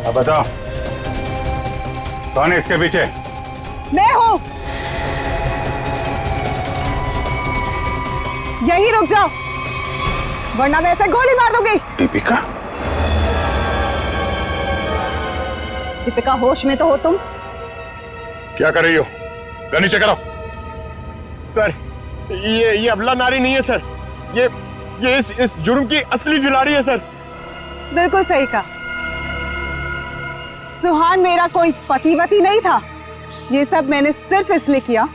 अब बताओ कौन है इसके पीछे? मैं हूं। यही रुक जाओ वरना मैं ऐसे गोली मार दूंगी। दीपिका? दीपिका होश में तो हो तुम? क्या कर रही हो? गन नीचे करो। सर ये अबला नारी नहीं है सर, ये इस जुर्म की असली खिलाड़ी है सर। बिल्कुल सही कहा। सुहान मेरा कोई पतिवती नहीं था। ये सब मैंने सिर्फ इसलिए किया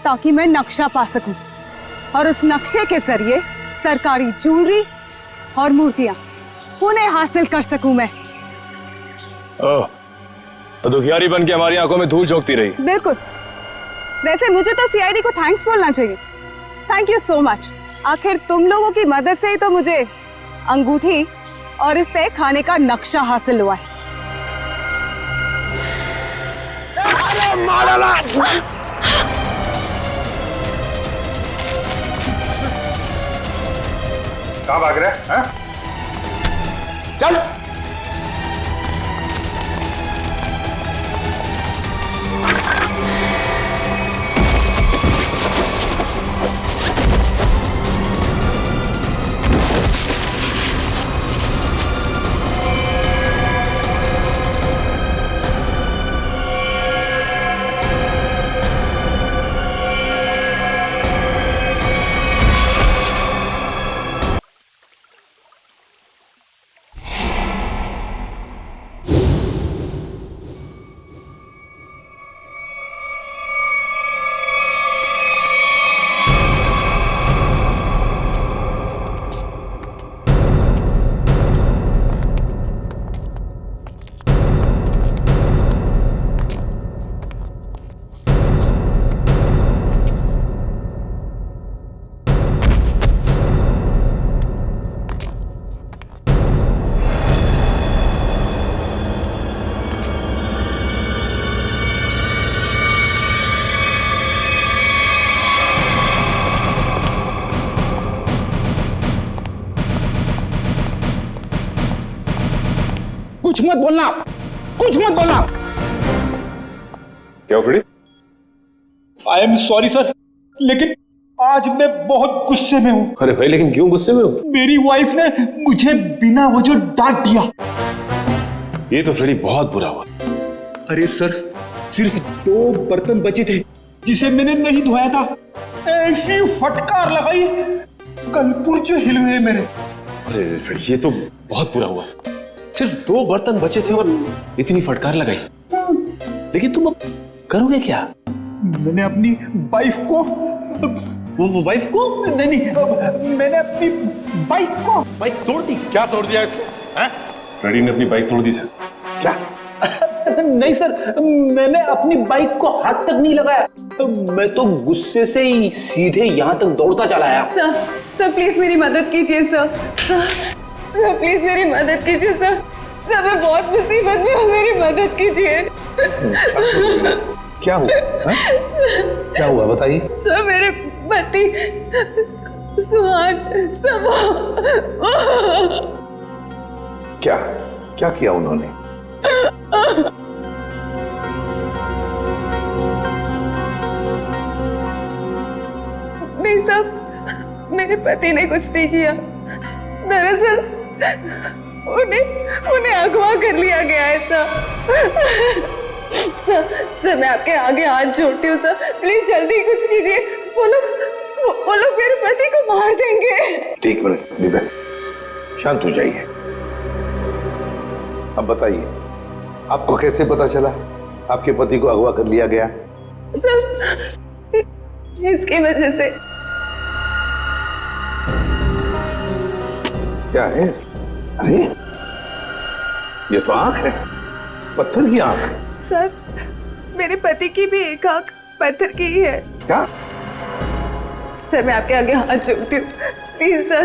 ताकि मैं नक्शा पा सकूं और उस नक्शे के जरिए सरकारी ज्वेलरी और मूर्तियां उन्हें हासिल कर सकूं मैं। ओह, तो दुखियारी बन के हमारी आंखों में धूल झोंकती रही। बिल्कुल। वैसे मुझे तो सीआईडी को थैंक्स बोलना चाहिए। Thank you so much. आखिर तुम लोगों की मदद से ही तो मुझे अंगूठी और इस तय खाने का नक्शा हासिल हुआ है। कहाँ भाग रहे हैं? चल कुछ मत बोलना, कुछ मत बोलना। क्या Freddy? I am sorry sir, लेकिन आज मैं बहुत गुस्से में हूँ। अरे भाई, लेकिन क्यों गुस्से में हो? मेरी वाइफ ने मुझे बिना वजह डांट दिया। ये तो फ्रेडी बहुत बुरा हुआ। अरे सर, सिर्फ 2 बर्तन बचे थे जिसे मैंने नहीं धोया था। ऐसी फटकार लगाई, कल पुर्जे हिल गए मेरे। अरे फ्रेडी, ये तो बहुत बुरा हुआ। सिर्फ 2 बर्तन बचे थे और इतनी फटकार लगाई। लेकिन तुम अब करोगे क्या? मैंने अपनी वाइफ को वो वाइफ को? नहीं, मैंने अपनी बाइक तोड़ दी। क्या तोड़ दिया? फ्रेडी ने अपनी बाइक तोड़ दी सर। क्या? नहीं सर, मैंने अपनी बाइक को हाथ तक नहीं लगाया। मैं तो गुस्से से ही सीधे यहाँ तक दौड़ता चला आया। सर प्लीज मेरी मदद कीजिए सर। सर प्लीज मेरी मदद कीजिए सर। सर मैं बहुत मुसीबत में हूँ, मेरी मदद कीजिए। क्या हुआ? क्या हुआ बताइए। सर मेरे पति सुहान सब क्या क्या किया उन्होंने? नहीं साहब, मेरे पति ने कुछ नहीं किया। दरअसल उन्हें अगवा कर लिया गया है सर। सर मैं आपके आगे हाथ जोड़ती हूँ सर, प्लीज जल्दी कुछ कीजिए। वो लोग मेरे पति को मार देंगे। ठीक है दिव्या, शांत हो जाइए। अब बताइए, आपको कैसे पता चला आपके पति को अगवा कर लिया गया? सर इसकी वजह से। क्या है? अरे ये तो आंख है, पत्थर की आंख। सर मेरे पति की भी एक आंख पत्थर की ही है। क्या? सर मैं आपके आगे हाथ जोड़ती हूँ, प्लीज सर,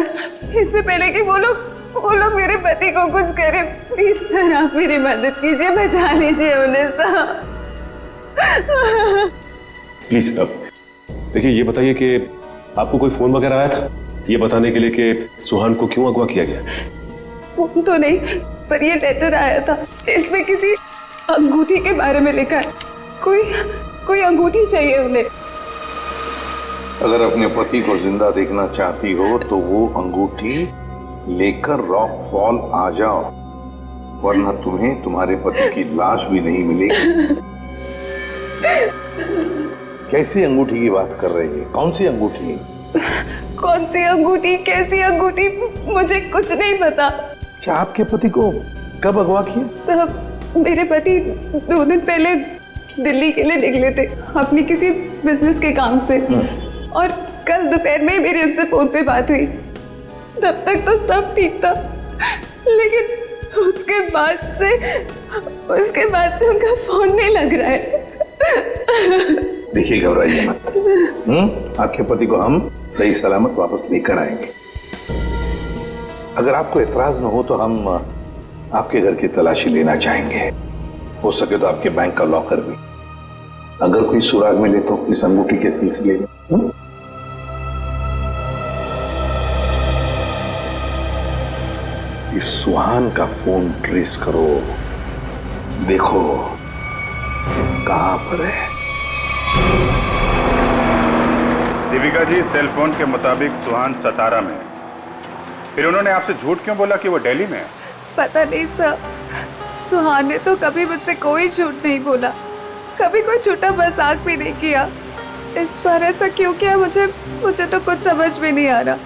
इससे पहले कि वो लोग मेरे पति को कुछ करे, प्लीज सर आप मेरी मदद कीजिए, बचा लीजिए उन्हें सर। प्लीज देखिए, ये बताइए कि आपको कोई फोन वगैरह आया था ये बताने के लिए कि सुहान को क्यों अगवा किया गया? फोन तो नहीं, पर ये लेटर आया था, इसमें किसी अंगूठी के बारे में लिखा है। कोई अंगूठी चाहिए उन्हें। अगर अपने पति को जिंदा देखना चाहती हो तो वो अंगूठी लेकर रॉक फॉल आ जाओ, वरना तुम्हें तुम्हारे पति की लाश भी नहीं मिलेगी। कैसी अंगूठी की बात कर रही है? कौन सी अंगूठी? कौन सी अंगूठी, कैसी अंगूठी, मुझे कुछ नहीं पता। अच्छा, आपके पति को कब अगवा किया? साहब, मेरे पति 2 दिन पहले दिल्ली के लिए निकले थे अपनी किसी बिजनेस के काम से, और कल दोपहर में मेरी उनसे फोन पे बात हुई। तब तक तो सब ठीक था, लेकिन उसके बाद से उनका फोन नहीं लग रहा है। देखिए, घबराइए मत। आपके पति को हम सही सलामत वापस लेकर आएंगे। अगर आपको एतराज न हो तो हम आपके घर की तलाशी लेना चाहेंगे, हो सके तो आपके बैंक का लॉकर भी। अगर कोई सुराग मिले तो इस अंगूठी के सिलसिले में। इस सुहान का फोन ट्रेस करो, देखो कहां पर है। दीपिका जी, सेल फोन के मुताबिक सुहान सतारा में है। फिर उन्होंने आपसे झूठ क्यों बोला कि वो दिल्ली में है? पता नहीं सर, सुहान ने तो कभी मुझसे कोई झूठ नहीं बोला, कभी कोई छोटा मजाक भी नहीं किया। इस बार ऐसा क्यों किया मुझे तो कुछ समझ में नहीं आ रहा।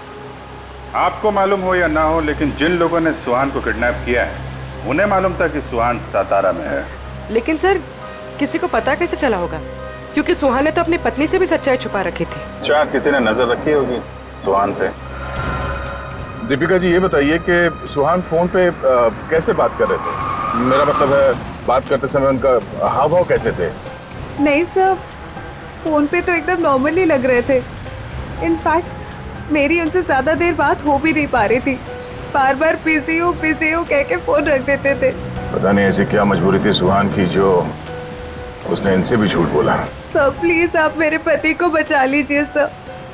आपको मालूम हो या ना हो, लेकिन जिन लोगों ने सुहान को किडनैप किया है उन्हें मालूम था कि सुहान सतारा में है। लेकिन सर, किसी को पता कैसे चला होगा? क्योंकि सुहान ने तो अपनी पत्नी से भी सच्चाई छुपा रखी थी। अच्छा, किसी ने नजर रखी होगी सुहान पे। दीपिका जी, ये बताइए कि सुहान फोन पे कैसे बात कर रहे थे? मेरा मतलब है, बात करते समय उनका हाव भाव कैसे थे? नहीं सर, फोन पे तो एकदम नॉर्मली लग रहे थे। इनफैक्ट मेरी उनसे ज्यादा देर बात हो भी नहीं पा रही थी, बार बार बिजी हो कह के फोन रख देते थे। पता नहीं ऐसी क्या मजबूरी थी सुहान की जो उसने इनसे भी झूठ बोला। सर प्लीज आप मेरे पति को बचा लीजिए सर।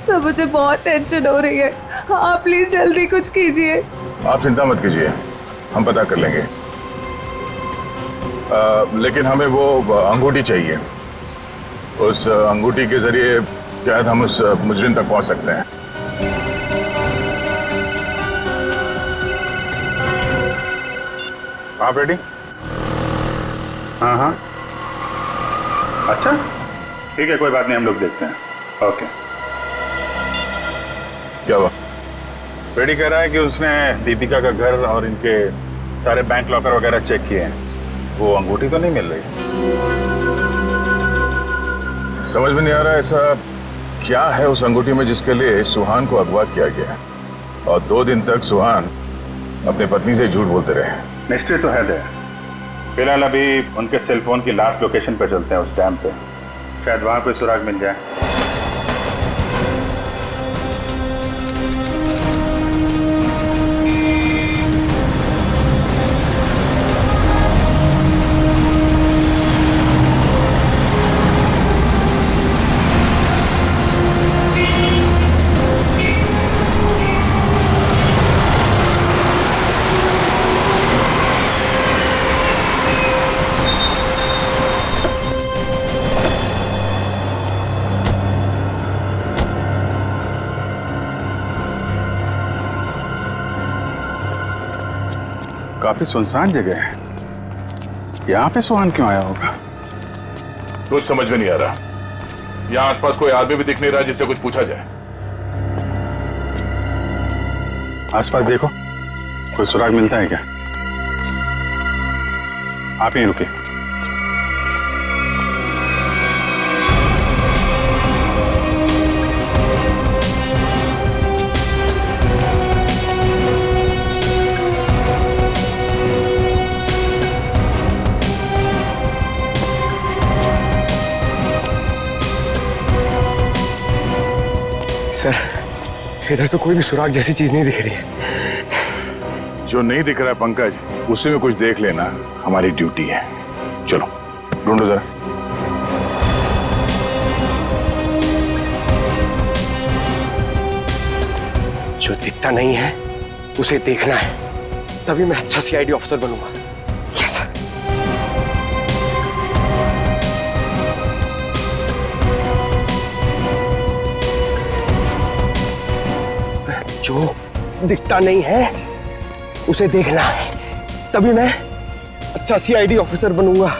सर मुझे बहुत टेंशन हो रही है, आप प्लीज जल्दी कुछ कीजिए। आप चिंता मत कीजिए, हम पता कर लेंगे। लेकिन हमें वो अंगूठी चाहिए। उस अंगूठी के जरिए शायद हम उस मुजरिम तक पहुंच सकते हैं। आप रेडी? हाँ, अच्छा ठीक है, कोई बात नहीं, हम लोग देखते हैं। ओके। क्या हुआ? रेडी कह रहा है कि उसने दीपिका का घर और इनके सारे बैंक लॉकर वगैरह चेक किए हैं, वो अंगूठी तो नहीं मिल रही। समझ में नहीं आ रहा ऐसा क्या है उस अंगूठी में जिसके लिए सुहान को अगवा किया गया, और 2 दिन तक सुहान अपनी पत्नी से झूठ बोलते रहे। मिस्ट्री तो है दे। फिलहाल अभी उनके सेल फोन की लास्ट लोकेशन पे चलते हैं, उस डैम पे, शायद वहां कोई सुराग मिल जाए। काफी सुनसान जगह है, यहाँ पे सुहान क्यों आया होगा? कुछ समझ में नहीं आ रहा। यहाँ आसपास कोई आदमी भी दिख नहीं रहा जिससे कुछ पूछा जाए। आसपास देखो, कोई सुराग मिलता है क्या? आप ही रुके। सर, इधर तो कोई भी सुराग जैसी चीज नहीं दिख रही है। जो नहीं दिख रहा है पंकज, उसी में कुछ देख लेना हमारी ड्यूटी है। चलो ढूंढो जरा। जो दिखता नहीं है उसे देखना है, तभी मैं अच्छा सीआईडी ऑफिसर बनूंगा। Yes sir. जो दिखता नहीं है उसे देखना है, तभी मैं अच्छा सीआईडी ऑफिसर बनूंगा।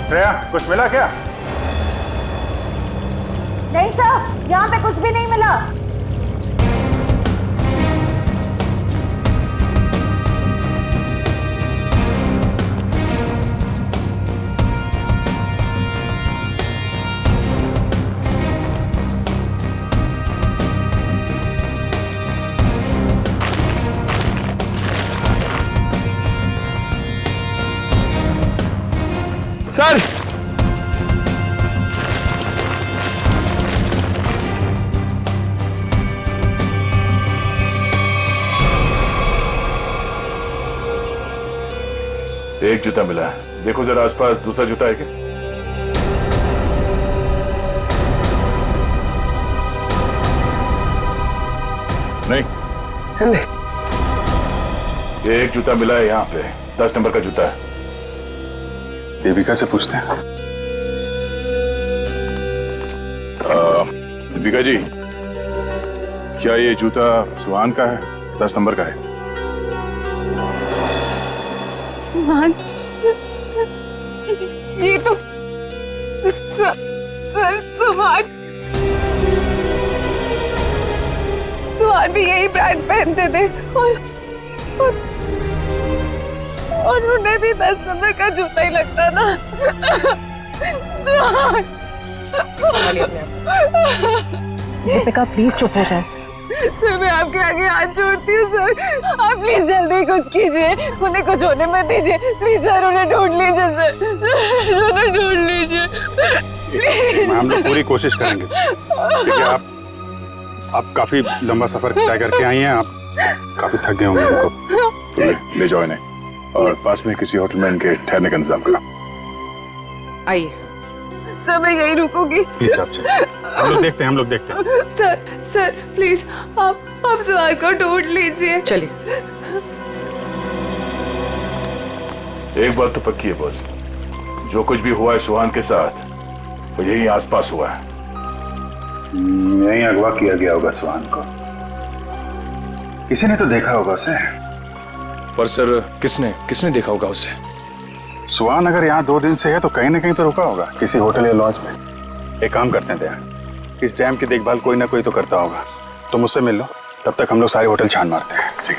श्रेया, कुछ मिला क्या? नहीं सर, यहाँ पे कुछ भी नहीं मिला। सर, एक जूता मिला है, देखो जरा आसपास दूसरा जूता है क्या? नहीं, एक जूता मिला है यहाँ पे, 10 नंबर का जूता है। देविका से पूछते हैं। दीपिका जी, क्या ये जूता सुहान का है? 10 नंबर का है। सुहान, ये तो सर सुहान भी यही ब्रांड पहनते थे और उन्हें भी 10 नंबर का जूता ही लगता था। दीपिका प्लीज चुप हो जाए। सर, मैं आपके आगे हाथ जोड़ती हूँ सर, आप प्लीज जल्दी कुछ कीजिए, उन्हें कुछ होने मत दीजिए प्लीज सर, उन्हें ढूंढ लीजिए सर, उन्हें ढूंढ लीजिए। हम लोग पूरी कोशिश करेंगे। देखिए, आप काफी लंबा सफर तय करके आई हैं, आप काफी थक गए होंगे। उनको ले जाओ इन्हें और पास में किसी होटल में इनके ठहरने का इंतजाम करो। आइए सर, मैं यही रुकूंगी। प्लीज आप चलिए, हम लोग देखते हैं। सर प्लीज आप सुहान को ढूंढ लीजिए। चलिए। एक बात तो पक्की है बॉस, जो कुछ भी हुआ है सुहान के साथ वो यही आसपास हुआ है। यहीं अगवा किया गया होगा सुहान को, किसी ने तो देखा होगा उसे। पर सर, किसने देखा होगा उसे? सुहान अगर यहाँ 2 दिन से है तो कहीं ना कहीं तो रुका होगा, किसी होटल या लॉज में। एक काम करते हैं दया, इस डैम की देखभाल कोई ना कोई तो करता होगा, तो मुझसे मिल लो, तब तक हम लोग सारे होटल छान मारते हैं। ठीक।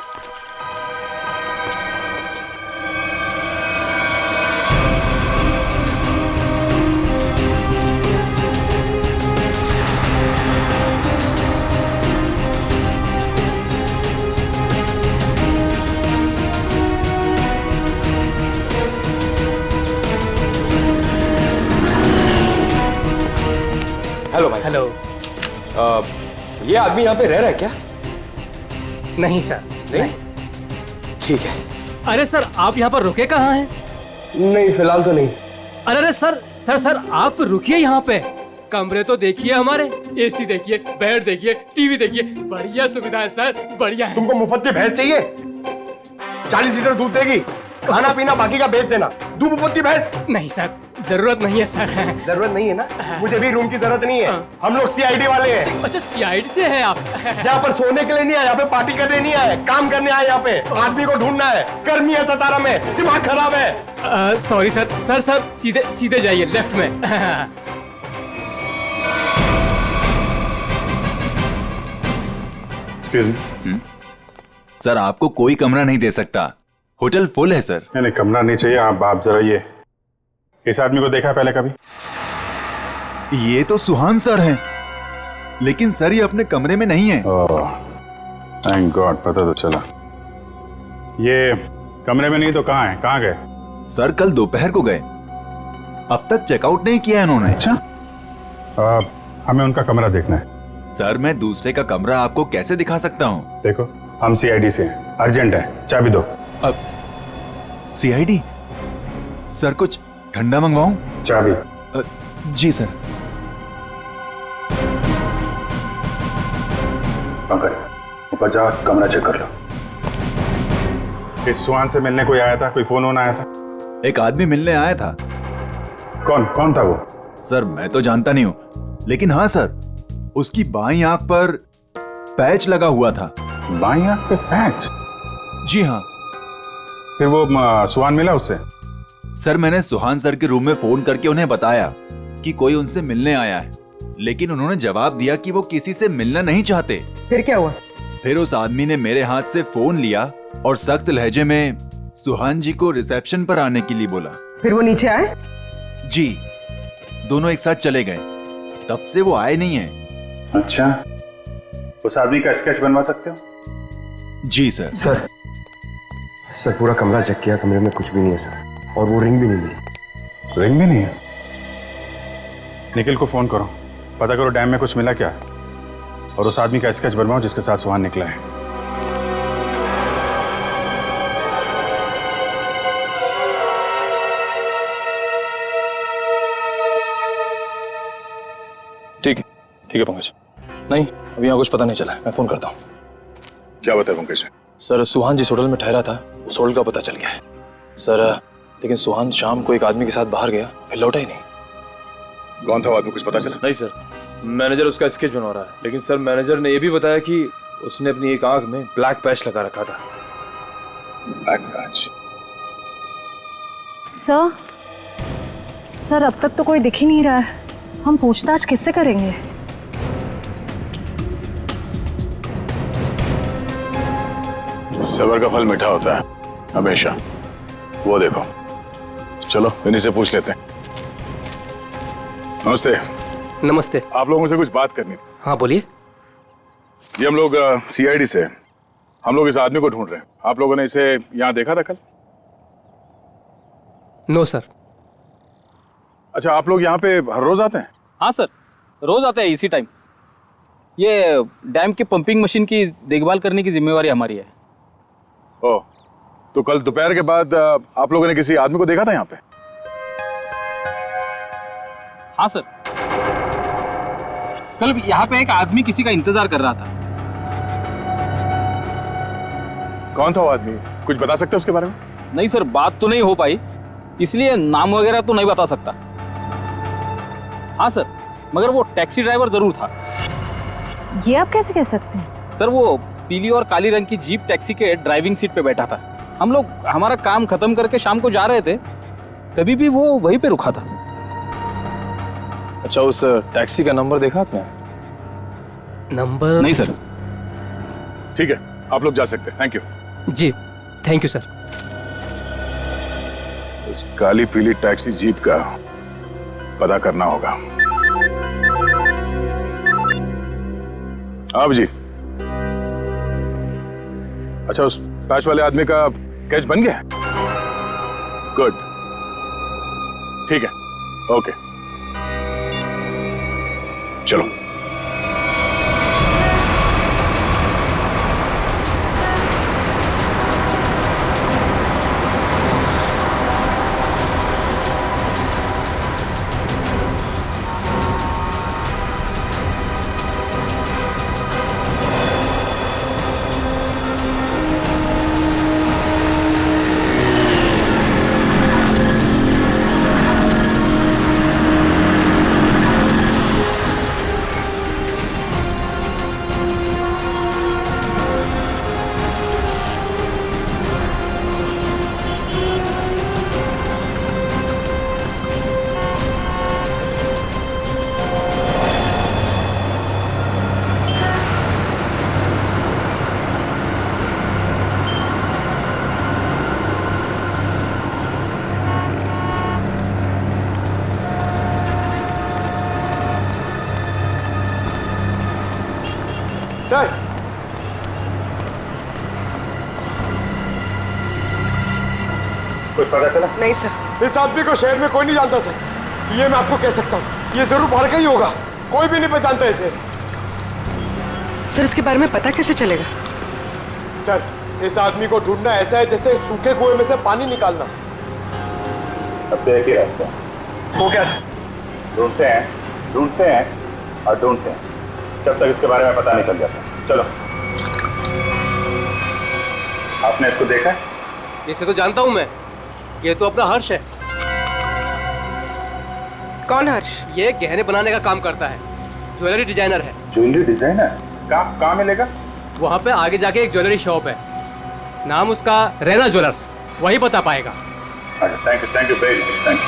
हेलो भाई। हेलो। ये आदमी यहाँ पे रह रहा है क्या? नहीं सर। नहीं? ठीक है। अरे सर, आप यहाँ पर रुके कहाँ हैं? नहीं, फिलहाल तो नहीं। अरे सर आप रुकिए यहाँ पे। कमरे तो देखिए हमारे, एसी देखिए, बेड देखिए, टीवी देखिए, बढ़िया सुविधा है सर, बढ़िया है। तुमको मुफ्त की भैंस चाहिए? 40 लीटर दूध देगी, खाना पीना बाकी का बेच देना। दूध मुफ्त की भैंस? नहीं सर, जरूरत नहीं है सर। जरूरत नहीं है ना? मुझे भी रूम की जरूरत नहीं है, हम लोग सीआईडी वाले हैं। अच्छा, सीआईडी से है आप? यहाँ पर सोने के लिए नहीं आए, यहाँ पे पार्टी करने नहीं आए, काम करने आए। यहाँ पे आदमी को ढूंढना है, गर्मी है 17 में, दिमाग खराब है। सॉरी सर, सीधे जाइए लेफ्ट में। सर, आपको कोई कमरा नहीं दे सकता, होटल फुल है सर। नहीं, कमरा नहीं चाहिए। आप जरा ये इस आदमी को देखा पहले कभी? ये तो सुहान सर हैं, लेकिन सर ये अपने कमरे में नहीं है। थैंक गॉड, पता तो चला। ये कमरे में नहीं तो कहाँ है? कहाँ गए? सर कल दोपहर को गए, अब तक चेकआउट नहीं किया इन्होंने। अच्छा, हमें उनका कमरा देखना है। सर मैं दूसरे का कमरा आपको कैसे दिखा सकता हूँ? देखो हम सीआईडी से हैं, अर्जेंट है, चाबी दो। अब सीआईडी? सर कुछ ठंडा मंगवाऊं? चाबी। जी सर। पंकज ऊपर जा, कमरा चेक कर लो। इस सुहान से मिलने कोई आया था? कोई फोन वोन आया था? एक आदमी मिलने आया था। कौन था वो? सर मैं तो जानता नहीं हूँ, लेकिन हाँ सर, उसकी बाईं आंख पर पैच लगा हुआ था। बाईं आंख पे पैच? जी हाँ। फिर वो सुहान मिला उससे? सर मैंने सुहान सर के रूम में फोन करके उन्हें बताया कि कोई उनसे मिलने आया है, लेकिन उन्होंने जवाब दिया कि वो किसी से मिलना नहीं चाहते। फिर क्या हुआ? फिर उस आदमी ने मेरे हाथ से फोन लिया और सख्त लहजे में सुहान जी को रिसेप्शन पर आने के लिए बोला। फिर वो नीचे आए? जी, दोनों एक साथ चले गए। तब से वो आए नहीं है। अच्छा, उस आदमी का स्केच बनवा सकते हो? जी सर। सर पूरा कमरा चेक किया, कमरे में कुछ भी नहीं है सर, और वो रिंग भी नहीं मिली। रिंग भी नहीं है? निखिल को फोन करो, पता करो डैम में कुछ मिला क्या, और उस आदमी का स्केच बनवाओ जिसके साथ सुहान निकला है। ठीक है पंकज। नहीं, अभी यहाँ कुछ पता नहीं चला, मैं फोन करता हूँ। क्या बताया पंकज? सर सुहान जिस होटल में ठहरा था उस होटल का पता चल गया है सर, लेकिन सुहान शाम को एक आदमी के साथ बाहर गया, फिर लौटा ही नहीं। कौन था वो आदमी, कुछ पता चला? नहीं सर, मैनेजर उसका स्केच बनवा रहा है, लेकिन सर मैनेजर ने यह भी बताया कि उसने अपनी एक आंख में ब्लैक पैच लगा रखा था। Black patch? सर अब तक तो कोई दिख ही नहीं रहा है, हम पूछताछ किससे करेंगे? सबर का फल मीठा होता है हमेशा, वो देखो। चलो इन्हीं से पूछ लेते हैं। नमस्ते। नमस्ते। आप लोगों से कुछ बात करनी थी। हाँ बोलिए। जी हम लोग सीआईडी से, हम लोग इस आदमी को ढूंढ रहे हैं। आप लोगों ने इसे यहाँ देखा था कल? No sir. अच्छा, आप लोग यहाँ पे हर रोज आते हैं? हाँ सर, रोज आते हैं इसी टाइम। ये डैम के पंपिंग मशीन की देखभाल करने की जिम्मेवारी हमारी है। ओह, तो कल दोपहर के बाद आप लोगों ने किसी आदमी को देखा था यहाँ पे? हाँ सर, कल यहाँ पे एक आदमी किसी का इंतजार कर रहा था। कौन था वो आदमी, कुछ बता सकते हो उसके बारे में? नहीं सर, बात तो नहीं हो पाई, इसलिए नाम वगैरह तो नहीं बता सकता। हाँ सर, मगर वो टैक्सी ड्राइवर जरूर था। ये आप कैसे कह सकते हैं? सर वो पीली और काली रंग की जीप टैक्सी के ड्राइविंग सीट पे बैठा था। हम लोग हमारा काम खत्म करके शाम को जा रहे थे, तभी भी वो वहीं पे रुका था। अच्छा, उस टैक्सी का नंबर देखा आपने? नंबर? नहीं सर। ठीक है, आप लोग जा सकते हैं। Thank you. जी थैंक यू सर। इस काली पीली टैक्सी जीप का पता करना होगा। आप जी, अच्छा उस पैच वाले आदमी का कैच बन गया? गुड, ठीक है, ओके, चलो। सर, कुछ पता चला? नहीं सर। इस आदमी को शहर में कोई नहीं जानता सर, ये मैं आपको कह सकता हूँ। ये जरूर बाहर का ही होगा, कोई भी नहीं पहचानता इसे। सर इसके बारे में पता कैसे चलेगा? सर, इस आदमी को ढूंढना ऐसा है जैसे सूखे कुएं में से पानी निकालना। अब तो एक ही रास्ता, वो कैसे? ढूंढते हैं और ढूंढते हैं जब तक इसके बारे में पता नहीं चल जाता। चलो। आपने इसको देखा है? इसे तो जानता हूं मैं, ये तो अपना हर्ष है। कौन हर्ष? ये गहने बनाने का काम करता है, ज्वेलरी डिजाइनर है। Jewellery designer? कहाँ मिलेगा? वहाँ पे आगे जाके एक ज्वेलरी शॉप है, नाम उसका रैना ज्वेलर्स, वही बता पाएगा। अच्छा, thank you very much, thank you.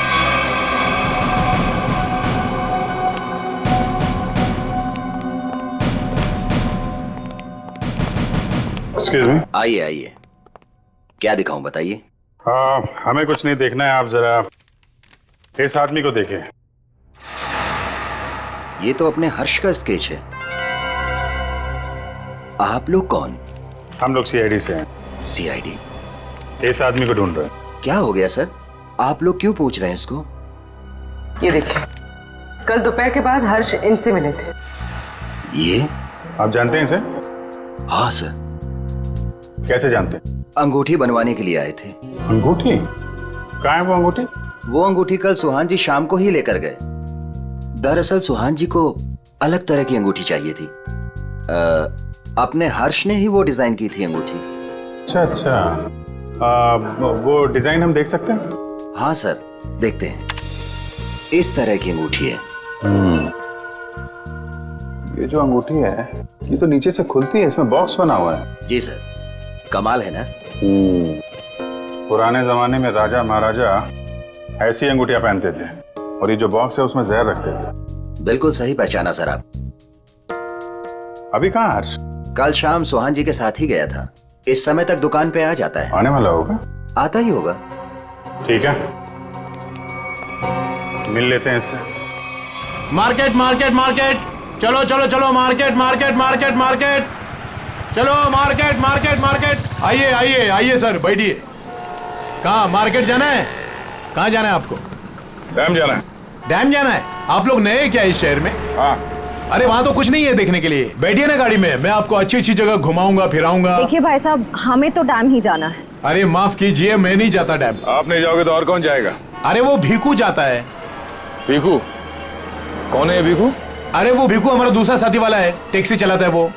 Excuse me. आइए आइए, क्या दिखाऊं बताइए। हमें कुछ नहीं देखना है, आप जरा इस आदमी को देखें। ये तो अपने हर्ष का स्केच है। आप लोग कौन? हम लोग सीआईडी से हैं। सीआईडी? इस आदमी को ढूंढ रहे हैं। क्या हो गया सर, आप लोग क्यों पूछ रहे हैं इसको? ये देखिए, कल दोपहर के बाद हर्ष इनसे मिले थे। ये आप जानते हैं इसे? हाँ सर। कैसे जानते हैं? अंगूठी बनवाने के लिए आए थे। अंगूठी? कहाँ है वो अंगूठी? वो अंगूठी कल सुहान जी शाम को ही लेकर गए। दरअसल सुहान जी को अलग तरह की अंगूठी चाहिए थी। अपने हर्ष ने ही वो डिजाइन की थी अंगूठी। अच्छा, वो डिजाइन हम देख सकते हैं? हाँ सर, देखते हैं। इस तरह की अंगूठी है। ये जो अंगूठी है, ये तो नीचे से खुलती है, इसमें बॉक्स बना हुआ है। जी सर, कमाल है ना। पुराने जमाने में राजा महाराजा ऐसी अंगूठियां पहनते थे, और ये जो बॉक्स है उसमें जहर रखते थे। बिल्कुल सही पहचाना सर आप। अभी कहाँ हर्ष? कल शाम सुहान जी के साथ ही गया था। इस समय तक दुकान पे आ जाता है। आने वाला होगा? आता ही होगा। ठीक है, मिल लेते हैं इससे। मार्केट मार्केट मार्केट, चलो चलो चलो, मार्केट मार्केट मार्केट मार्केट, चलो मार्केट मार्केट मार्केट। आइए आइए आइए सर, बैठिए। कहाँ मार्केट जाना है? कहाँ जाना है आपको? डैम जाना है। डैम जाना है? आप लोग नए क्या इस शहर में? हाँ। अरे वहाँ तो कुछ नहीं है देखने के लिए। बैठिए ना गाड़ी में, मैं आपको अच्छी अच्छी जगह घुमाऊंगा फिराऊंगा। देखिए भाई साहब, हमें तो डैम ही जाना है। अरे माफ कीजिए, मैं नहीं जाता डैम। आप नहीं जाओगे तो और कौन जाएगा? अरे वो भीखू जाता है। भीखू? कौन है भीखू? अरे वो भीखू हमारा दूसरा साथी वाला है, टैक्सी चलाता है वो।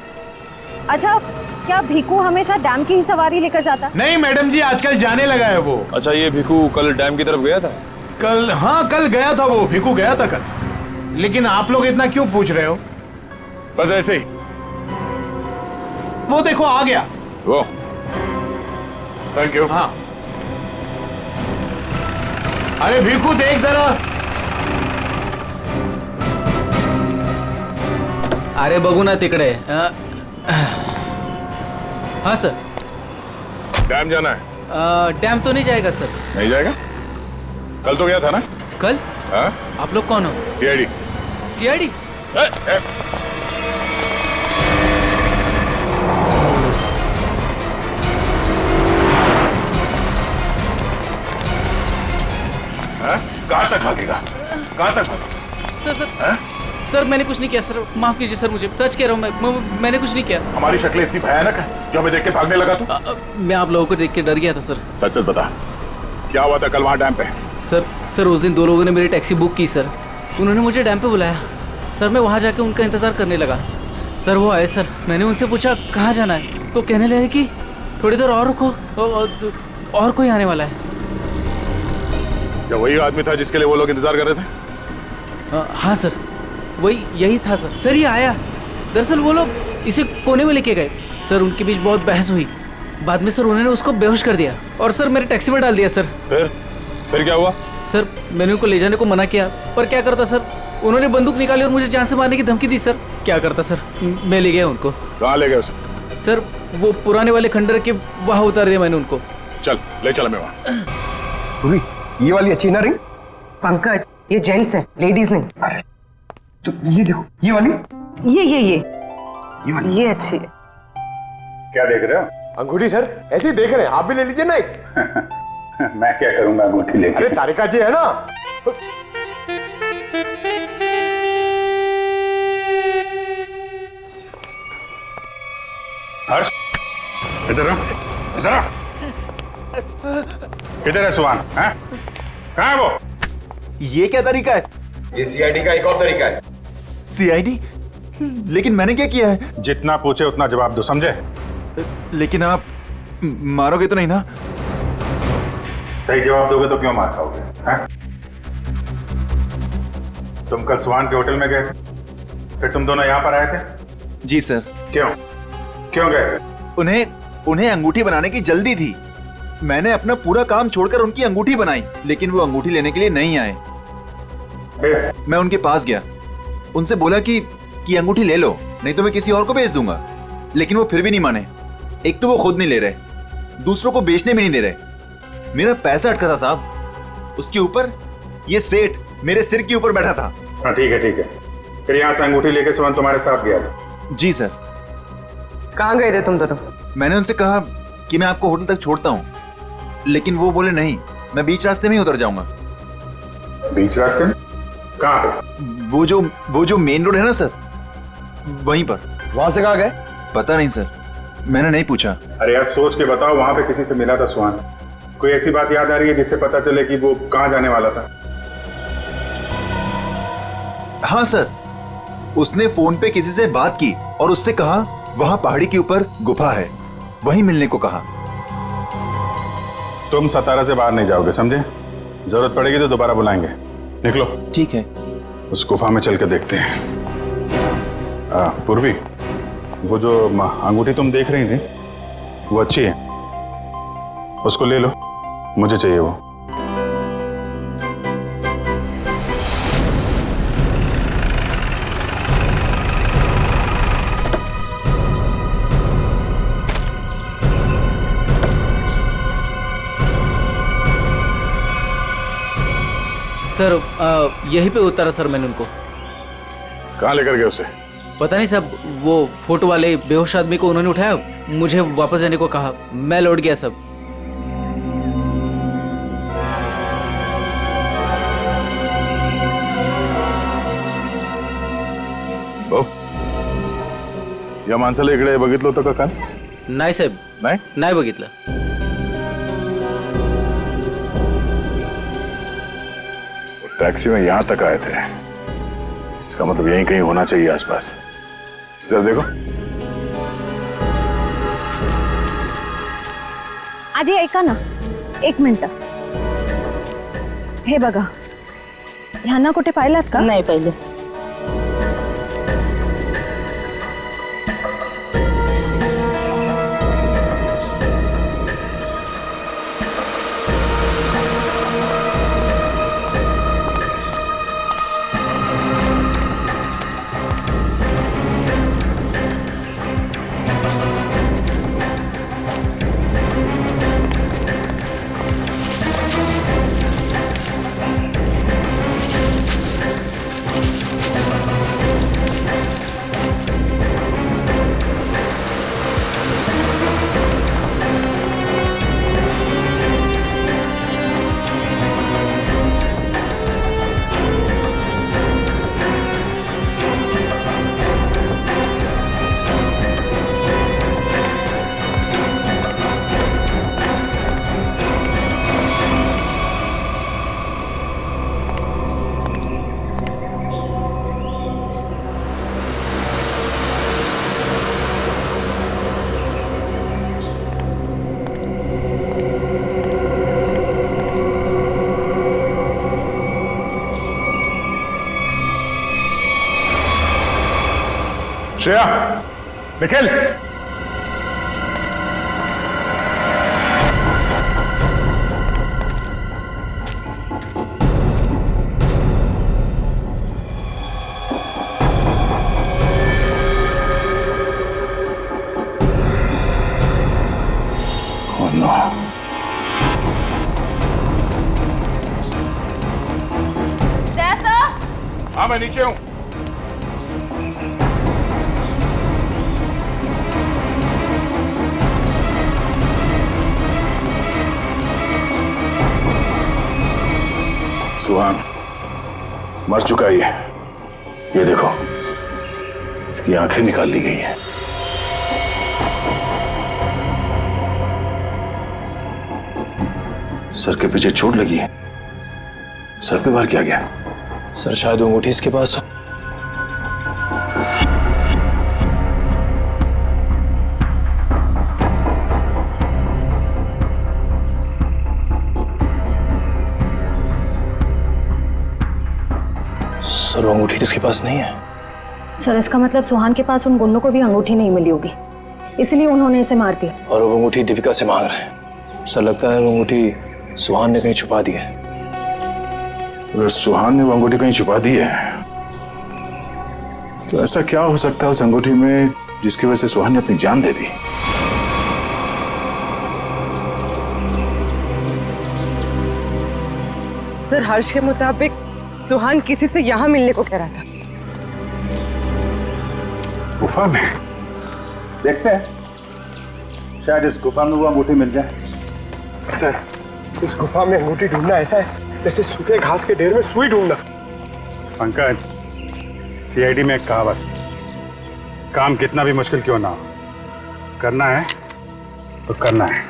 अच्छा, क्या भीखू हमेशा डैम की ही सवारी लेकर जाता है? नहीं मैडम जी, आजकल जाने लगा है वो। अच्छा, ये भीखू कल डैम की तरफ गया था? कल? हाँ कल गया था वो, भीखू गया था कल। लेकिन आप लोग इतना क्यों पूछ रहे हो? बस ऐसे ही। वो देखो आ गया वो। Thank you. हाँ। अरे भीखू देख जरा। अरे बघू ना तिकडे। हाँ सर। डैम जाना है? डैम तो नहीं जाएगा सर। नहीं जाएगा? कल तो गया था ना? कल? हाँ? आप लोग कौन हो? सीआईडी। सीआईडी? कहाँ तक भागेगा? कहाँ तक भागेगा? सर सर सर मैंने कुछ नहीं किया सर, माफ कीजिए सर, मुझे सच कह रहा हूँ, मैंने कुछ नहीं किया। हमारी शक्लें इतनी भयानक है जो हमें देख के भागने लगा तू? मैं आप लोगों को देख के डर गया था सर। सच सच बता, क्या हुआ था कल वहाँ डैम पे? सर उस दिन दो लोगों ने मेरी टैक्सी बुक की सर, उन्होंने मुझे डैम पे बुलाया सर। मैं वहाँ जाके उनका इंतजार करने लगा सर। वो आए सर, मैंने उनसे पूछा कहाँ जाना है, तो कहने लगे कि थोड़ी देर और रुको, और कोई आने वाला है। क्या वही आदमी था जिसके लिए वो लोग इंतजार कर रहे थे? हाँ सर, वही यही था सर। सर ये आया, दरअसल वो लोग इसे कोने में लेके गए सर। उनके बीच बहुत बहस हुई, बाद में सर उन्होंने उसको बेहोश कर दिया और सर मेरे टैक्सी में डाल दिया सर। फिर क्या हुआ? सर मैंने उनको ले जाने को मना किया, पर क्या करता सर, उन्होंने बंदूक निकाली और मुझे जान से मारने की धमकी दी सर। क्या करता सर, मैं ले गया उनको। कहाँ ले गए उसे? सर वो पुराने वाले खंडर के वहाँ उतार दिया मैंने उनको। चल ले चल मैं वहाँ। ये वाली अच्छी ना रिंग? पंकज, ये जेंट्स है, लेडीज नहीं। अरे तो ये देखो, ये वाली? ये वाली, ये अच्छी है। क्या देख रहे हो? अंगूठी सर, ऐसे ही देख रहे हैं, आप भी ले लीजिए ना एक। मैं क्या करूंगा अंगूठी लेके? अरे तारिका जी है ना। हर्ष, इधर आ, इधर आ। किधर है सुहान? हैं? कहाँ है वो? ये क्या तरीका है? ये सीआईडी का एक और तरीका है। सीआईडी? लेकिन मैंने क्या किया है? जितना पूछे उतना जवाब दो, समझे? लेकिन आप मारोगे तो नहीं ना? सही जवाब दोगे तो क्यों मार खाओगे? हैं? तुम कल सुहान के होटल में गए थे, फिर तुम दोनों यहाँ पर आए थे? जी सर। क्यों? क्यों गए थे? उन्हें अंगूठी बनाने की जल्दी थी। मैंने अपना पूरा काम छोड़कर उनकी अंगूठी बनाई, लेकिन वो अंगूठी लेने के लिए नहीं आए। मैं उनके पास गया, उनसे बोला कि अंगूठी ले लो, नहीं तो मैं किसी और को बेच दूंगा। लेकिन वो फिर भी नहीं माने। एक तो वो खुद नहीं ले रहे, दूसरों को बेचने भी नहीं दे रहे। मेरा पैसा अटका था साहब, उसके ऊपर ये सेठ मेरे सिर के ऊपर बैठा था। हाँ ठीक है ठीक है। फिर यहाँ से अंगूठी लेके सुहान तुम्हारे साथ गया था? जी सर। कहाँ गए थे तुम दोनों? मैंने उनसे कहा कि मैं आपको होटल तक छोड़ता हूँ, लेकिन वो बोले नहीं, मैं बीच रास्ते में ही उतर जाऊंगा। बीच रास्ते में? कहाँ पे? वो जो मेन रोड है ना सर, वहीं पर। वहां से कहाँ गए? पता नहीं सर, मैंने नहीं पूछा। अरे यार सोच के बताओ, वहां पे किसी से मिला था सुहान? कोई ऐसी बात याद आ रही है जिससे पता चले कि वो कहाँ जाने वाला था? हाँ सर, उसने फोन पे किसी से बात की और उससे कहा वहां पहाड़ी के ऊपर गुफा है, वहीं मिलने को कहा। तुम सतारा से बाहर नहीं जाओगे, समझे? जरूरत पड़ेगी तो दोबारा बुलाएंगे। निकलो। ठीक है। उस गुफा में चल के देखते हैं। पूर्वी, वो जो अंगूठी तुम देख रही थी वो अच्छी है, उसको ले लो, मुझे चाहिए वो। सर यहीं पे उतारा सर मैंने उनको। कहाँ लेकर गए उसे? पता नहीं सब, वो फोटो वाले बेहोश आदमी को उन्होंने उठाया, मुझे वापस जाने को कहा, मैं लौट गया सब। या माणसाला इकडे बघितलं होतं का काल? नाही साहेब, नाही बघितलं। टैक्सी में यहां तक आए थे, इसका मतलब यहीं कहीं होना चाहिए आसपास। जरा देखो। आजी ऐका ना, एक मिनिट। हे बघा, ह्यांना कुठे पाहिलात का? नाही पाहिले। Shreya, Nikhil, oh no. हाँ मैं नीचे हूं। सुहान मर चुका है ये देखो, इसकी आंखें निकाल ली गई हैं। सर के पीछे चोट लगी है। सर पे वार किया गया। सर शायद वो अंगूठी इसके पास हो। सर वो अंगूठी तो इसके पास नहीं है। सर इसका मतलब सुहान के पास उन गुंडों को भी अंगूठी नहीं मिली होगी, इसलिए उन्होंने इसे मार दिया। और वो अंगूठी दीपिका से मांग रहे हैं। सर लगता है वो अंगूठी सुहान ने कहीं छुपा दी है। अगर सुहान ने वो अंगूठी कहीं छुपा दी है तो ऐसा क्या हो सकता है उस अंगूठी में जिसकी वजह से सुहान ने अपनी जान दे दी? सर हर्ष के मुताबिक सुहान किसी से यहाँ मिलने को कह रहा था। गुफा में देखते हैं, शायद इस गुफा में वो अंगूठी मिल जाए। सर इस गुफा में अंगूठी ढूंढना ऐसा है जैसे सूखे घास के ढेर में सुई ढूंढना। पंकज, सीआईडी में एक कहावत, काम कितना भी मुश्किल क्यों ना हो, करना है तो करना है।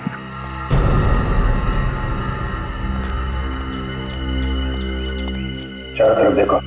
चारों तरफ देखो।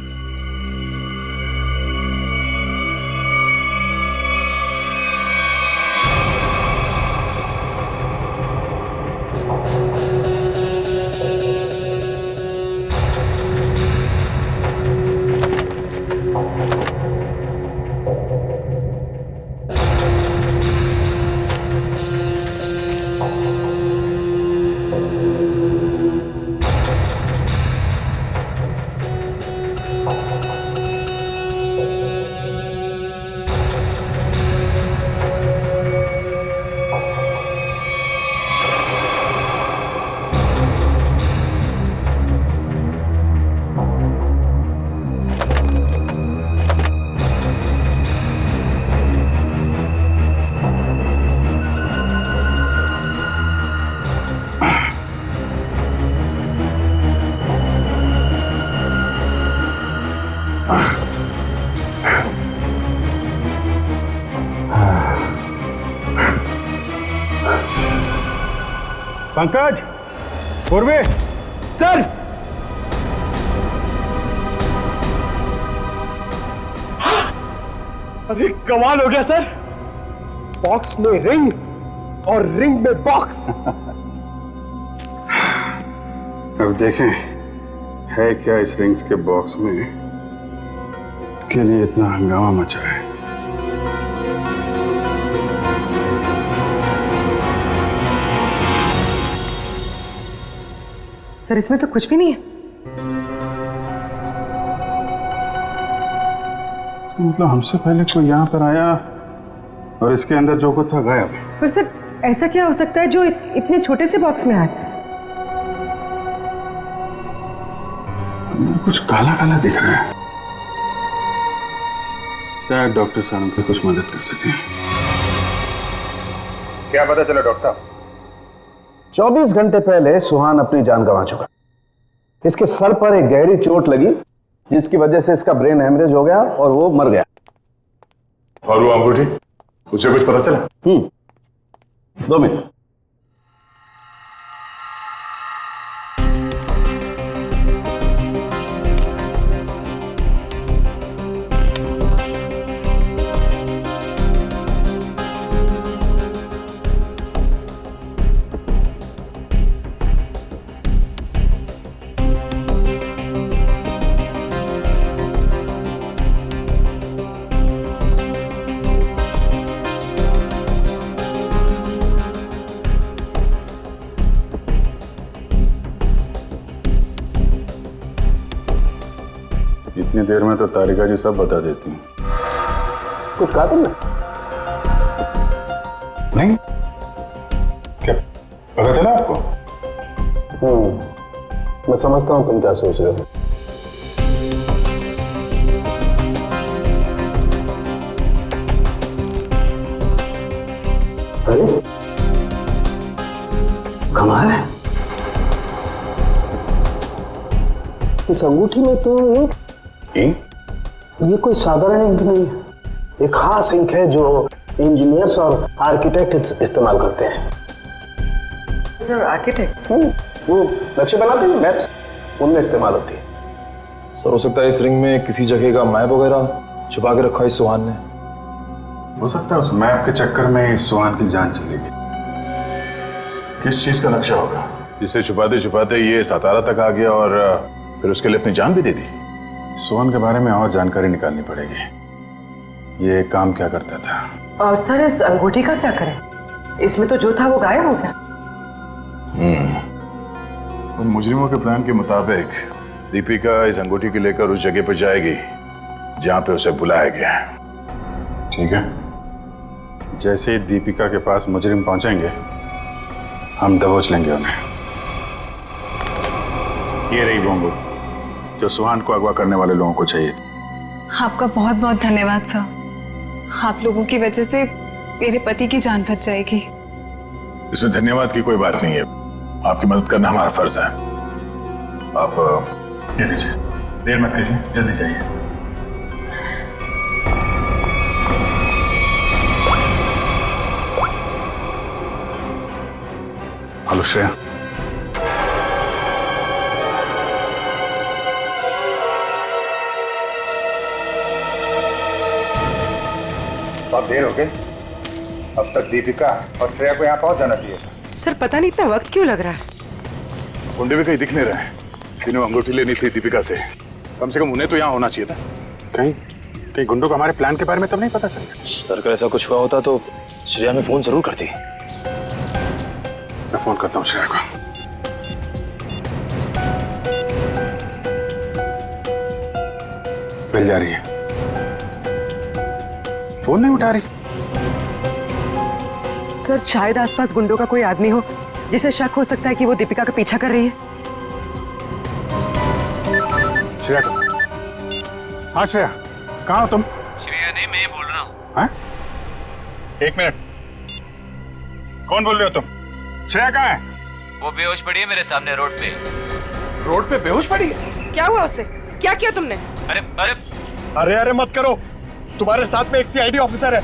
पंकज, पूर्वे, सर। अरे कमाल हो गया सर, बॉक्स में रिंग और रिंग में बॉक्स। अब देखें है क्या इस रिंग्स के बॉक्स में के लिए इतना हंगामा मचा है। सर इसमें तो कुछ भी नहीं है। तो मतलब हमसे पहले कोई यहाँ पर आया और इसके अंदर जो कुछ था गायब। पर सर ऐसा क्या हो सकता है जो इतने छोटे से बॉक्स में आया? कुछ काला काला दिख रहा है। क्या डॉक्टर साहब की कुछ मदद कर सके? क्या पता चला डॉक्टर साहब? 24 घंटे पहले सुहान अपनी जान गंवा चुका। इसके सर पर एक गहरी चोट लगी जिसकी वजह से इसका ब्रेन हेमरेज हो गया और वो मर गया। और वो अंगूठी, उसे कुछ पता चला? 2 मिनट। इतनी देर में तो तारिका जी सब बता देती हैं। कुछ कहा तुमने? नहीं, क्या पता चला आपको? मैं समझता हूं तुम क्या सोच रहे हो। अरे कमाल है, इस अंगूठी में तो ये कोई साधारण इंक नहीं है, एक खास इंक है जो इंजीनियर्स और आर्किटेक्ट इस्तेमाल करते हैं। Sir architects? वो नक्शे बनाते हैं मैप्स, उनमें इस्तेमाल होती है। सर हो सकता है इस रिंग में किसी जगह का मैप वगैरह छुपा के रखा है इस सुहान ने। हो सकता है उस मैप के चक्कर में इस सुहान की जान चली गई। किस चीज का नक्शा होगा जिसे छुपाते छुपाते ये सातारा तक आ गया और फिर उसके लिए अपनी जान भी दे दी? सुहान के बारे में और जानकारी निकालनी पड़ेगी। ये काम क्या करता था? और सर इस अंगूठी का क्या करें? इसमें तो जो था वो गायब हो गया। उन मुजरिमों के प्लान के मुताबिक दीपिका इस अंगूठी को लेकर उस जगह पर जाएगी जहां पे उसे बुलाया गया है। ठीक है, जैसे ही दीपिका के पास मुजरिम पहुंचेंगे हम दबोच लेंगे उन्हें। ये रही वो अंगूठी जो सुहान को अगवा करने वाले लोगों को चाहिए थी। आपका बहुत बहुत धन्यवाद सर। आप लोगों की वजह से मेरे पति की जान बच जाएगी। इसमें धन्यवाद की कोई बात नहीं है, आपकी मदद करना हमारा फर्ज है। आप ये लीजिए, देर मत कीजिए, जल्दी जाइए। हेलो श्रेया। बहुत देर हो गई, अब तक दीपिका और श्रेया को यहाँ पहुंच जाना चाहिए। सर पता नहीं इतना वक्त क्यों लग रहा है। गुंडे भी कहीं दिख नहीं रहे, जिन्हें अंगूठी लेनी थी दीपिका से। कम से कम उन्हें तो यहाँ होना चाहिए था। कहीं गुंडों को हमारे प्लान के बारे में तो नहीं पता चला? सर अगर ऐसा कुछ हुआ होता तो श्रेया में फोन जरूर करती। मैं फोन करता हूँ श्रेया को। मिल जा रही है, फोन नहीं उठा रही। सर शायद आसपास गुंडों का कोई आदमी हो जिसे शक हो सकता है कि वो दीपिका का पीछा कर रही है। श्रेया, हाँ श्रेया, कहाँ हो तुम? श्रेया नहीं, मैं बोल रहा हूँ। हाँ? एक मिनट, कौन बोल रहे हो तुम? श्रेया कहाँ है? वो बेहोश पड़ी है मेरे सामने रोड पे। रोड पे बेहोश पड़ी है? क्या हुआ उससे? क्या किया तुमने? अरे अरे अरे अरे मत करो, तुम्हारे साथ में एक सीआईडी ऑफिसर है।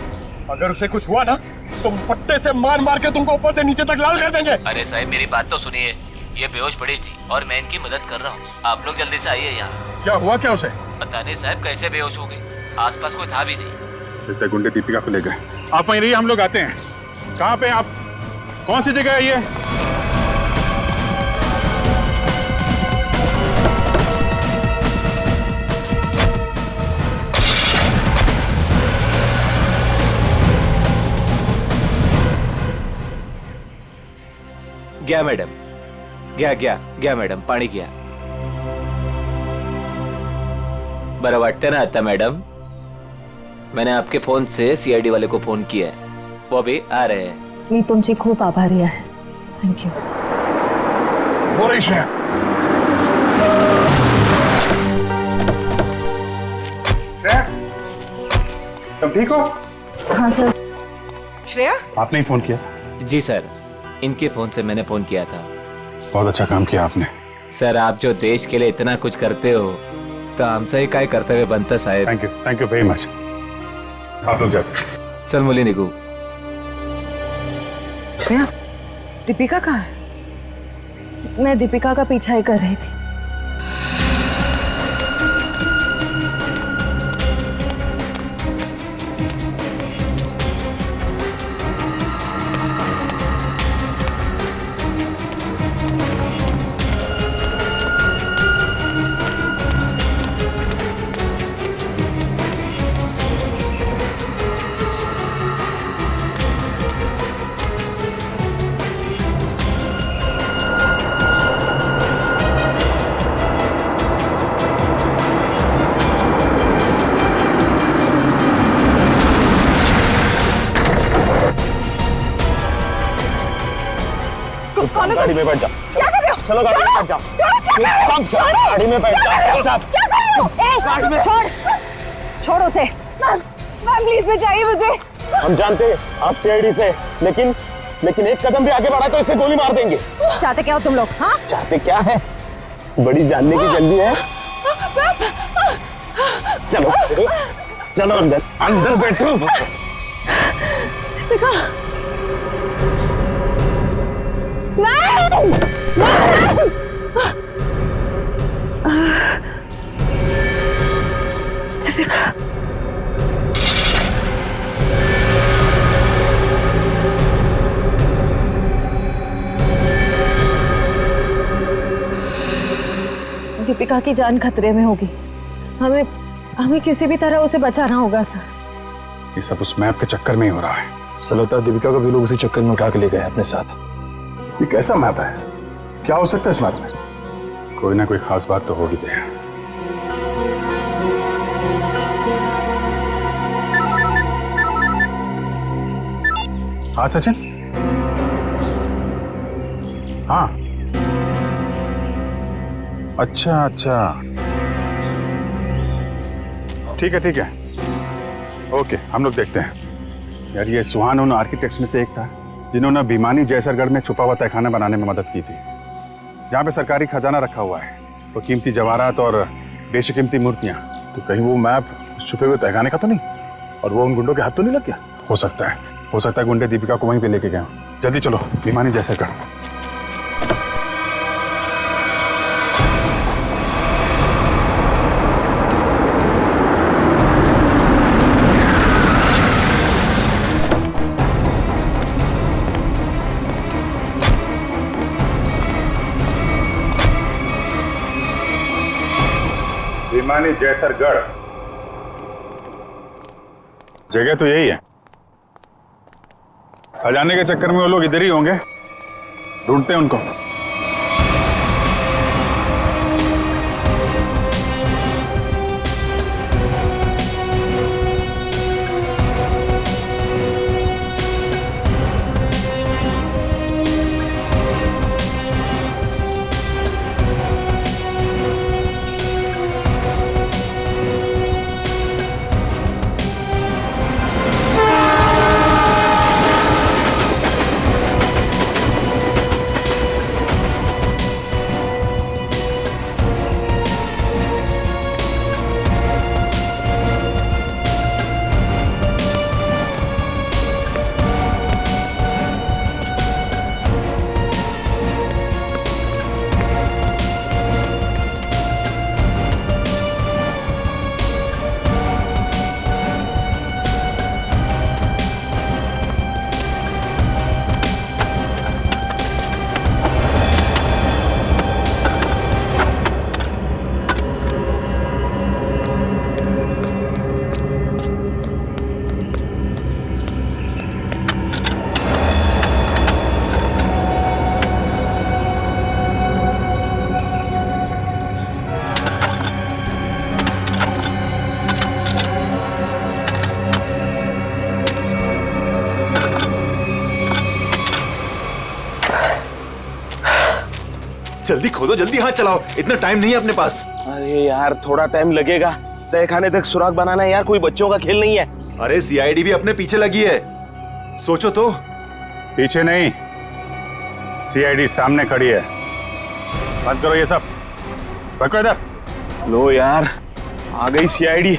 अगर उसे कुछ हुआ ना तो पट्टे से मार मार के तुमको ऊपर से नीचे तक लाल कर देंगे। अरे साहब मेरी बात तो सुनिए, ये बेहोश पड़ी थी और मैं इनकी मदद कर रहा हूँ। आप लोग जल्दी से आइए यहाँ। क्या हुआ क्या उसे? पता नहीं साहब कैसे बेहोश हो गई, आसपास कोई था भी नहीं। लगता है गुंडे दीपिका को ले गए। आप वहीं रहिए, हम लोग आते हैं। कहाँ पे आप? कौन सी जगह है ये? गया मैडम, गया मैडम, पाणी गया। बरं वाटतं ना आता मैडम? मैंने आपके फोन से सीआईडी वाले को फोन किया है, वो अभी आ रहे हैं। मी तुमची खूप आभारी आहे। Thank you. हो रही श्रेया। श्रेया, तुम ठीक हो? हाँ सर। श्रेया? आपने ही फोन किया था? जी सर, इनके फोन से मैंने फोन किया था। बहुत अच्छा काम किया आपने। सर आप जो देश के लिए इतना कुछ करते हो तो हमसे ही काय कर्तव्य बनता साहेब। Thank you very much. आप लोग जा सकते। चल मुली निघू। श्रेया, दीपिका कहाँ है? मैं दीपिका का पीछा ही कर रही थी। गाड़ी में बैठ जाओ। क्या कर रहे हो? चलो गाड़ी में बैठ जाओ। गाड़ी में बैठ जाओ। क्या कर रहे हो? गाड़ी में छोड़ उसे। मैम प्लीज बचाइए मुझे। हम जानते हैं आप सीआईडी से, लेकिन एक कदम भी आगे बढ़ा तो इसे गोली मार देंगे। चाहते क्या हो तुम लोग? हाँ? चाहते क्या है? बड़ी जानने की जल्दी है। चलो चलो अंदर बैठो। नहीं! दीपिका की जान खतरे में होगी। हमें हमें किसी भी तरह उसे बचाना होगा सर। ये सब उस मैप के चक्कर में ही हो रहा है। सर लगता है दीपिका को भी लोग उसी चक्कर में उठा के ले गए अपने साथ। ये कैसा मैप है? क्या हो सकता है इस मैप में? कोई ना कोई खास बात तो होगी। दे हाँ सचिन। हाँ अच्छा अच्छा, ठीक है ओके, हम लोग देखते हैं। यार ये सुहान उन आर्किटेक्ट्स में से एक था जिन्होंने भिमानी जैसरगढ़ में छुपा हुआ तहखाना बनाने में मदद की थी, जहाँ पे सरकारी खजाना रखा हुआ है, तो कीमती जवाहरात और बेशकीमती मूर्तियाँ। तो कहीं वो मैप उस छुपे हुए तहखाने का तो नहीं, और वो उन गुंडों के हाथ तो नहीं लग गया? हो सकता है गुंडे दीपिका को वहीं पे लेके गए। जल्दी चलो भिमानी जैसरगढ़। भिमानी जैसरगढ़ जगह तो यही है। खजाने के चक्कर में वो लोग इधर ही होंगे, ढूंढते हैं उनको। जल्दी खोदो, जल्दी हाथ चलाओ, इतना टाइम नहीं है अपने पास। अरे यार थोड़ा टाइम लगेगा, तहखाने तक सुराग बनाना है यार, कोई बच्चों का खेल नहीं है। अरे सीआईडी भी अपने पीछे लगी है, सोचो तो। पीछे नहीं, सीआईडी सामने खड़ी है। बंद करो ये सब, रखो इधर। लो यार, आ गई सीआईडी।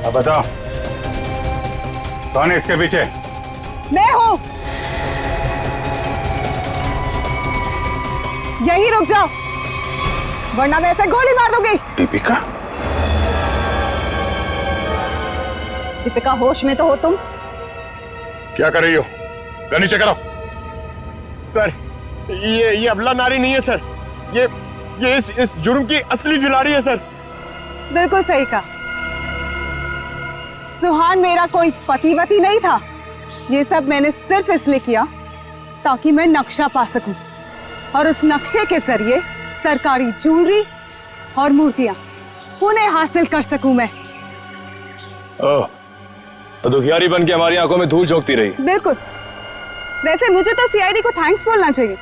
अब बताओ कौन है इसके पीछे? मैं हूं। यहीं रुक जाओ वरना मैं ऐसे गोली मार दूंगी। दीपिका? दीपिका होश में तो हो तुम? क्या कर रही हो? गन नीचे करो। सर ये अबला नारी नहीं है सर, ये इस जुर्म की असली खिलाड़ी है सर। बिल्कुल सही कहा। सुहान मेरा कोई पतिवती नहीं था। ये सब मैंने सिर्फ इसलिए किया ताकि मैं नक्शा पा सकूं और उस नक्शे के जरिए सरकारी ज्वेलरी और मूर्तियां उन्हें हासिल कर सकूं मैं। ओह, तो दुखियारी बन के हमारी आंखों में धूल झोंकती रही। बिल्कुल। वैसे मुझे तो सीआईडी को थैंक्स बोलना चाहिए।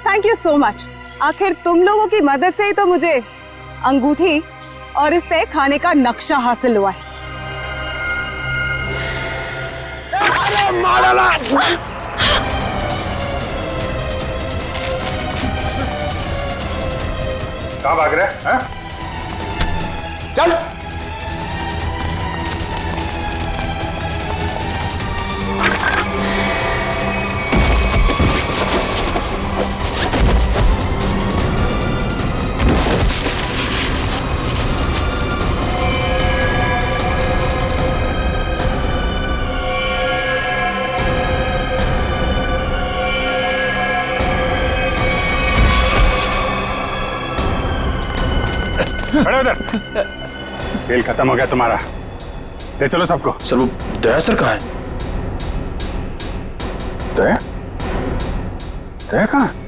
Thank you so much. आखिर तुम लोगों की मदद से ही तो मुझे अंगूठी और इस तय खाने का नक्शा हासिल हुआ है। कहाँ भाग रहे हैं? चल। खड़े उधर। खेल खत्म हो गया तुम्हारा। ले चलो सबको। सर वो दया सर कहाँ है? दया? दया कहाँ?